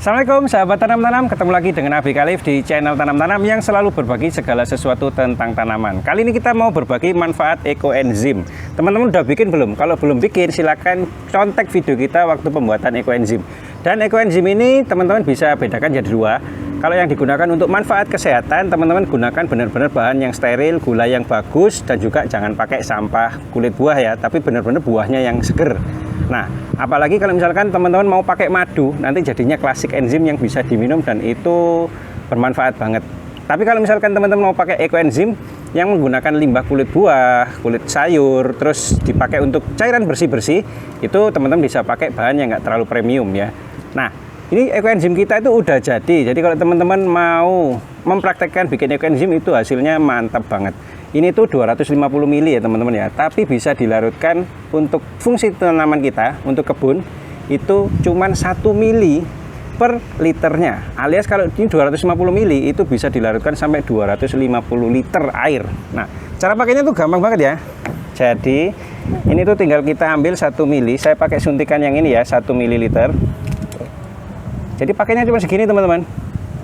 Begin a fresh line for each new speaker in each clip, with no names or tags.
Assalamualaikum sahabat tanam-tanam, ketemu lagi dengan Abi Khalif di channel Tanam-Tanam yang selalu berbagi segala sesuatu tentang tanaman. Kali ini kita mau berbagi manfaat ekoenzim. Teman-teman udah bikin belum? Kalau belum bikin silahkan contek video kita waktu pembuatan ekoenzim. Dan ekoenzim ini teman-teman bisa bedakan jadi dua. Kalau yang digunakan untuk manfaat kesehatan, teman-teman gunakan benar-benar bahan yang steril, gula yang bagus, dan juga jangan pakai sampah kulit buah ya, tapi benar-benar buahnya yang seger. Nah, apalagi kalau misalkan teman-teman mau pakai madu, nanti jadinya klasik enzim yang bisa diminum dan itu bermanfaat banget. Tapi kalau misalkan teman-teman mau pakai ekoenzim yang menggunakan limbah kulit buah, kulit sayur, terus dipakai untuk cairan bersih-bersih, itu teman-teman bisa pakai bahan yang nggak terlalu premium ya. Nah, ini ekoenzim kita itu udah jadi. Jadi kalau teman-teman mau mempraktekkan bikin ekoenzim itu hasilnya mantap banget. Ini tuh 250 ml ya teman-teman ya, tapi bisa dilarutkan untuk fungsi tanaman kita, untuk kebun itu cuman 1 ml per liternya. Alias kalau ini 250 ml itu bisa dilarutkan sampai 250 liter air. Nah, cara pakainya tuh gampang banget ya. Jadi ini tuh tinggal kita ambil 1 ml, saya pakai suntikan yang ini ya, 1 ml. Jadi pakainya cuma segini teman-teman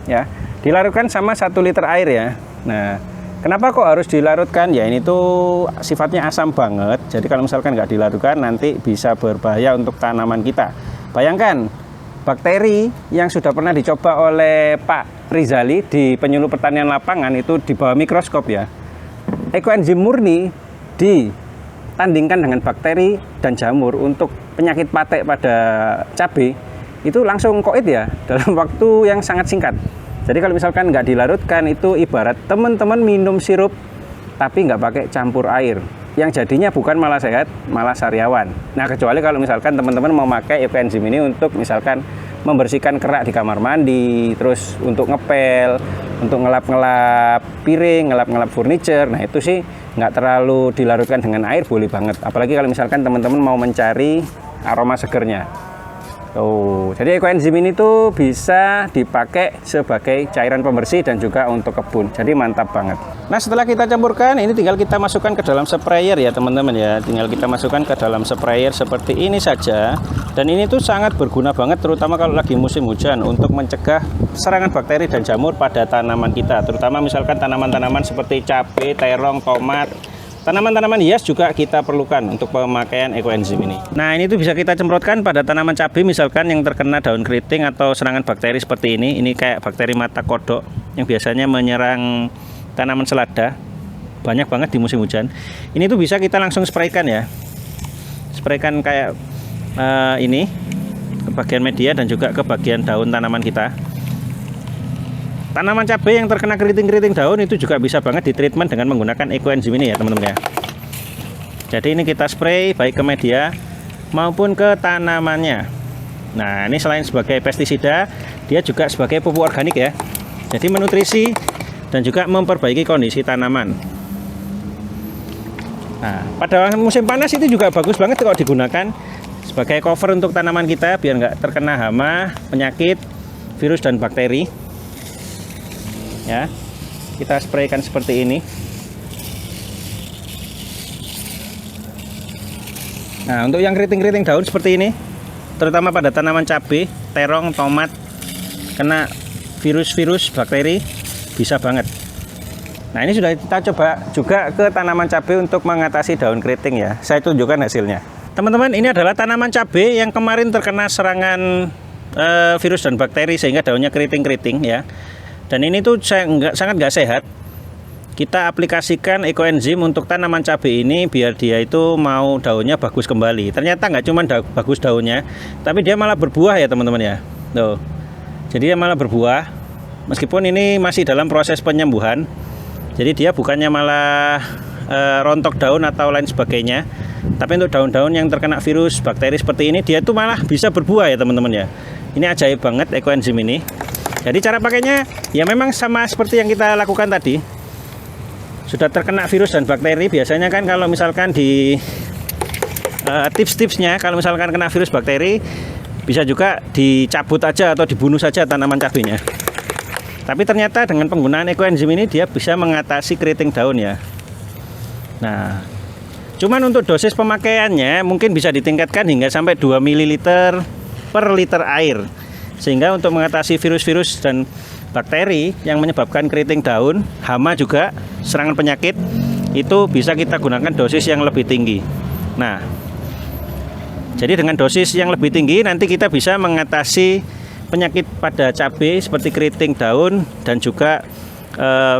ya, dilarutkan sama 1 liter air ya. Nah, kenapa kok harus dilarutkan? Ya ini tuh sifatnya asam banget. Jadi kalau misalkan nggak dilarutkan nanti bisa berbahaya untuk tanaman kita. Bayangkan bakteri yang sudah pernah dicoba oleh Pak Rizali di penyuluh pertanian lapangan itu di bawah mikroskop ya. Ekoenzim murni ditandingkan dengan bakteri dan jamur untuk penyakit patek pada cabai itu langsung koit ya dalam waktu yang sangat singkat. Jadi kalau misalkan nggak dilarutkan itu ibarat teman-teman minum sirup tapi nggak pakai campur air. Yang jadinya bukan malah sehat, malah sariawan. Nah kecuali kalau misalkan teman-teman mau pakai ekoenzim ini untuk misalkan membersihkan kerak di kamar mandi, terus untuk ngepel, untuk ngelap-ngelap piring, ngelap-ngelap furniture. Nah itu sih nggak terlalu dilarutkan dengan air, boleh banget. Apalagi kalau misalkan teman-teman mau mencari aroma segernya. Oh, jadi ekoenzim ini tuh bisa dipakai sebagai cairan pembersih dan juga untuk kebun. Jadi mantap banget. Nah, setelah kita campurkan, ini tinggal kita masukkan ke dalam sprayer ya, teman-teman ya. Tinggal kita masukkan ke dalam sprayer seperti ini saja. Dan ini tuh sangat berguna banget terutama kalau lagi musim hujan untuk mencegah serangan bakteri dan jamur pada tanaman kita. Terutama misalkan tanaman-tanaman seperti cabai, terong, tomat. Tanaman-tanaman hias juga kita perlukan untuk pemakaian ekoenzim ini. Nah, ini tuh bisa kita semprotkan pada tanaman cabai misalkan yang terkena daun keriting atau serangan bakteri seperti ini. Ini kayak bakteri mata kodok yang biasanya menyerang tanaman selada. Banyak banget di musim hujan. Ini tuh bisa kita langsung spraykan ya. Spraykan kayak ini ke bagian media dan juga ke bagian daun tanaman kita. Tanaman cabai yang terkena keriting-keriting daun itu juga bisa banget ditreatment dengan menggunakan ekoenzim ini ya teman-teman ya. Jadi ini kita spray baik ke media maupun ke tanamannya. Nah ini selain sebagai pestisida, dia juga sebagai pupuk organik ya. Jadi menutrisi dan juga memperbaiki kondisi tanaman. Nah pada musim panas itu juga bagus banget kalau digunakan sebagai cover untuk tanaman kita biar nggak terkena hama, penyakit, virus dan bakteri. Ya, kita spraykan seperti ini. Nah, untuk yang keriting-keriting daun seperti ini, terutama pada tanaman cabai, terong, tomat, kena virus-virus, bakteri, bisa banget. Nah, ini sudah kita coba juga ke tanaman cabai untuk mengatasi daun keriting ya. Saya tunjukkan hasilnya. Teman-teman, ini adalah tanaman cabai yang kemarin terkena serangan virus dan bakteri sehingga daunnya keriting-keriting ya. Dan ini tuh sangat nggak sehat. Kita aplikasikan ekoenzim untuk tanaman cabai ini biar dia itu mau daunnya bagus kembali. Ternyata nggak cuma bagus daunnya, tapi dia malah berbuah ya teman-teman ya. Tuh. Jadi dia malah berbuah. Meskipun ini masih dalam proses penyembuhan. Jadi dia bukannya malah rontok daun atau lain sebagainya. Tapi untuk daun-daun yang terkena virus, bakteri seperti ini, dia tuh malah bisa berbuah ya teman-teman ya. Ini ajaib banget ekoenzim ini. Jadi cara pakainya ya memang sama seperti yang kita lakukan tadi. Sudah terkena virus dan bakteri, biasanya kan kalau misalkan di tips-tipsnya kalau misalkan kena virus bakteri bisa juga dicabut aja atau dibunuh saja tanaman cabainya. Tapi ternyata dengan penggunaan ekoenzim ini dia bisa mengatasi keriting daun ya. Nah, cuman untuk dosis pemakaiannya mungkin bisa ditingkatkan hingga sampai 2 ml per liter air. Sehingga untuk mengatasi virus-virus dan bakteri yang menyebabkan keriting daun, hama juga, serangan penyakit, itu bisa kita gunakan dosis yang lebih tinggi. Nah, jadi dengan dosis yang lebih tinggi nanti kita bisa mengatasi penyakit pada cabai seperti keriting daun dan juga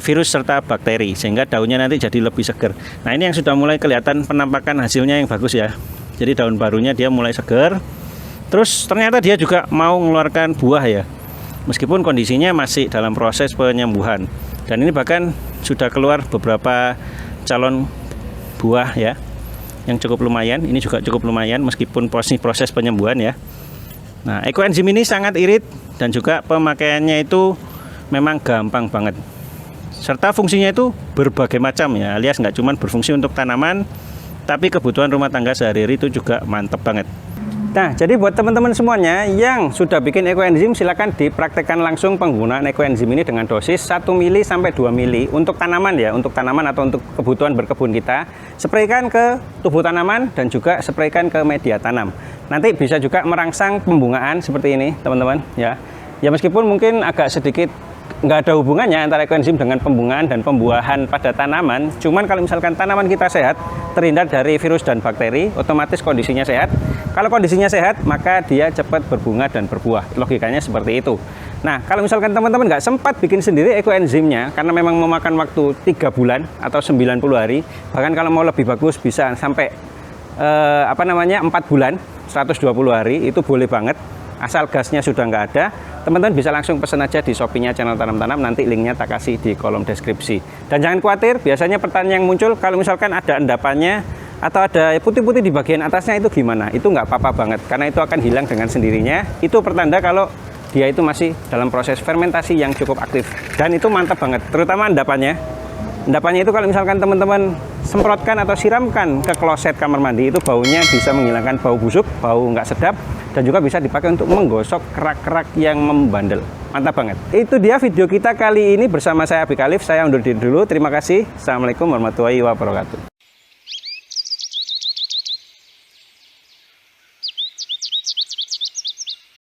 virus serta bakteri, sehingga daunnya nanti jadi lebih segar. Nah, ini yang sudah mulai kelihatan penampakan hasilnya yang bagus ya. Jadi daun barunya dia mulai segar. Terus ternyata dia juga mau mengeluarkan buah ya, meskipun kondisinya masih dalam proses penyembuhan. Dan ini bahkan sudah keluar beberapa calon buah ya, yang cukup lumayan. Ini juga cukup lumayan meskipun proses penyembuhan ya. Nah, ekoenzim ini sangat irit dan juga pemakaiannya itu memang gampang banget. Serta fungsinya itu berbagai macam ya, alias nggak cuma berfungsi untuk tanaman, tapi kebutuhan rumah tangga sehari-hari itu juga mantep banget. Nah, jadi buat teman-teman semuanya yang sudah bikin ekoenzim, silakan dipraktekkan langsung penggunaan ekoenzim ini dengan dosis 1 mili sampai 2 mili untuk tanaman ya, untuk tanaman atau untuk kebutuhan berkebun kita. Spraykan ke tubuh tanaman dan juga spraykan ke media tanam. Nanti bisa juga merangsang pembungaan seperti ini, teman-teman ya. Ya meskipun mungkin agak sedikit nggak ada hubungannya antara ekoenzim dengan pembungaan dan pembuahan pada tanaman. Cuman kalau misalkan tanaman kita sehat, terhindar dari virus dan bakteri, otomatis kondisinya sehat. Kalau kondisinya sehat, maka dia cepat berbunga dan berbuah. Logikanya seperti itu. Nah, kalau misalkan teman-teman nggak sempat bikin sendiri ekoenzimnya, karena memang memakan waktu 3 bulan atau 90 hari, bahkan kalau mau lebih bagus bisa sampai 4 bulan, 120 hari, itu boleh banget. Asal gasnya sudah nggak ada, teman-teman bisa langsung pesan aja di Shopee-nya channel Tanam Tanam, nanti linknya tak kasih di kolom deskripsi. Dan jangan khawatir, biasanya pertanyaan yang muncul kalau misalkan ada endapannya atau ada putih-putih di bagian atasnya itu gimana? Itu nggak apa-apa banget, karena itu akan hilang dengan sendirinya. Itu pertanda kalau dia itu masih dalam proses fermentasi yang cukup aktif. Dan itu mantap banget, terutama endapannya. Endapannya itu kalau misalkan teman-teman semprotkan atau siramkan ke kloset kamar mandi, itu baunya bisa menghilangkan bau busuk, bau nggak sedap, dan juga bisa dipakai untuk menggosok kerak-kerak yang membandel. Mantap banget. Itu dia video kita kali ini bersama saya Abi Khalif. Saya undur diri dulu. Terima kasih. Assalamualaikum warahmatullahi wabarakatuh.